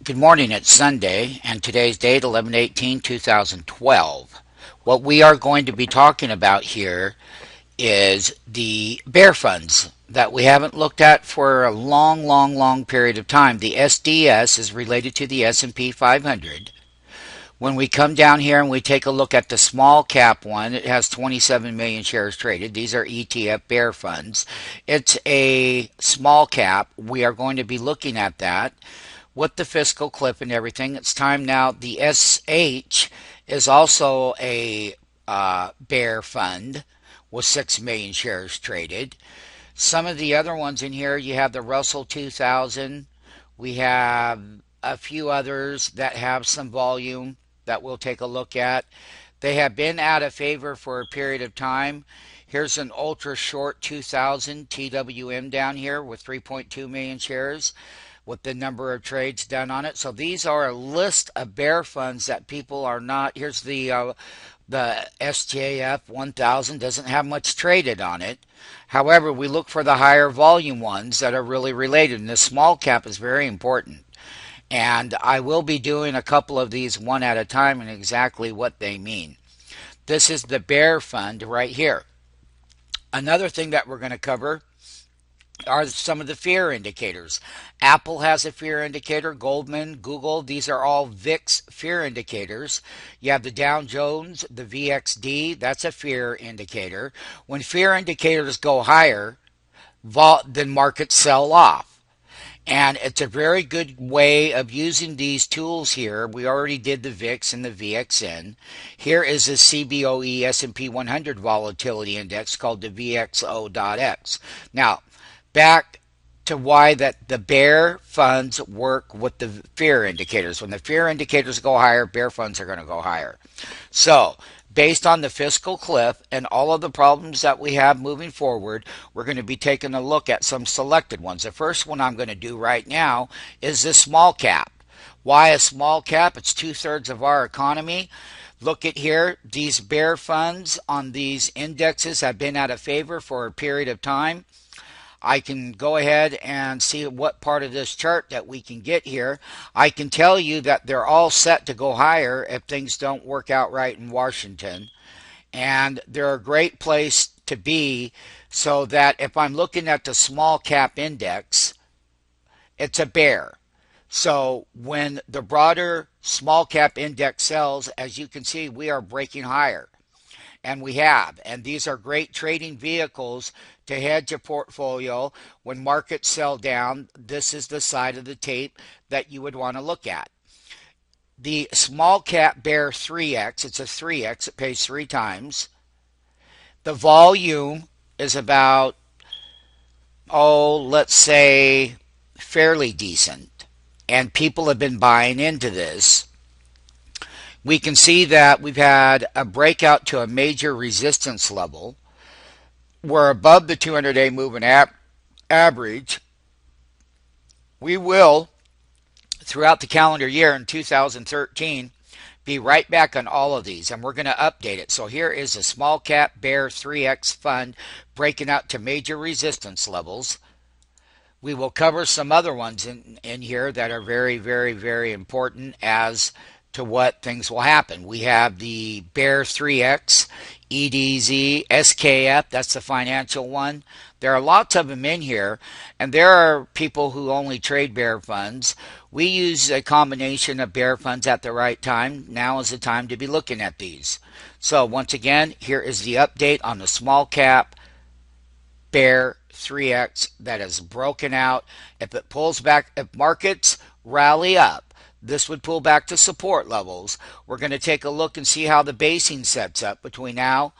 Good morning, it's Sunday, and today's date 11/18/2012. What we are going to be talking about here is the bear funds that we haven't looked at for a long period of time. The SDS is related to the S&P 500. When we come down here and we take a look at the small cap one, it has 27 million shares traded. These are ETF bear funds. It's a small cap. We are going to be looking at that with the fiscal cliff and everything. It's time now. The SH is also a bear fund with 6 million shares traded. Some of the other ones in here, you have the Russell 2000. We have a few others that have some volume that we'll take a look at. They have been out of favor for a period of time. Here's an ultra short 2000 TWM down here with 3.2 million shares with the number of trades done on it. So these are a list of bear funds that people are not. Here's the SJF 1000, doesn't have much traded on it. However, we look for the higher volume ones that are really related, and the small cap is very important. And I will be doing a couple of these one at a time and exactly what they mean. This is the bear fund right here. Another thing that we're going to cover are some of the fear indicators. Apple has a fear indicator, Goldman, Google, these are all VIX fear indicators. You have the Dow Jones, the VXD, that's a fear indicator. When fear indicators go higher, then markets sell off. And it's a very good way of using these tools here. We already did the VIX and the VXN. Here is the CBOE S&P 100 volatility index called the VXO.X. Now, back to why that the bear funds work with the fear indicators. When the fear indicators go higher, bear funds are going to go higher. So, based on the fiscal cliff and all of the problems that we have moving forward, we're going to be taking a look at some selected ones. The first one I'm going to do right now is the small cap. Why a small cap? It's 2/3 of our economy. Look at here, these bear funds on these indexes have been out of favor for a period of time. I can go ahead and see what part of this chart that we can get here. I can tell you that they're all set to go higher if things don't work out right in Washington. And they're a great place to be, so that if I'm looking at the small cap index, it's a bear. So when the broader small cap index sells, as you can see, we are breaking higher. And we have. And these are great trading vehicles to hedge a portfolio. When markets sell down, this is the side of the tape that you would want to look at. The small cap bear 3x, it's a 3x, it pays 3 times. The volume is about, let's say, fairly decent. And people have been buying into this. We can see that we've had a breakout to a major resistance level. We're above the 200-day moving average. We will, throughout the calendar year in 2013, be right back on all of these, and we're going to update it. So here is a small cap bear 3x fund breaking out to major resistance levels. We will cover some other ones in here that are very important as to what things will happen. We have the Bear 3X, EDZ, SKF, that's the financial one. There are lots of them in here, and there are people who only trade bear funds. We use a combination of bear funds at the right time. Now is the time to be looking at these. So once again, here is the update on the small cap bear 3X that is broken out. If it pulls back, if markets rally up, this would pull back to support levels. We're going to take a look and see how the basing sets up between now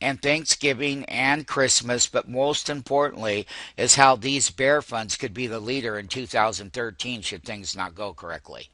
and Thanksgiving and Christmas, but most importantly is how these bear funds could be the leader in 2013 should things not go correctly.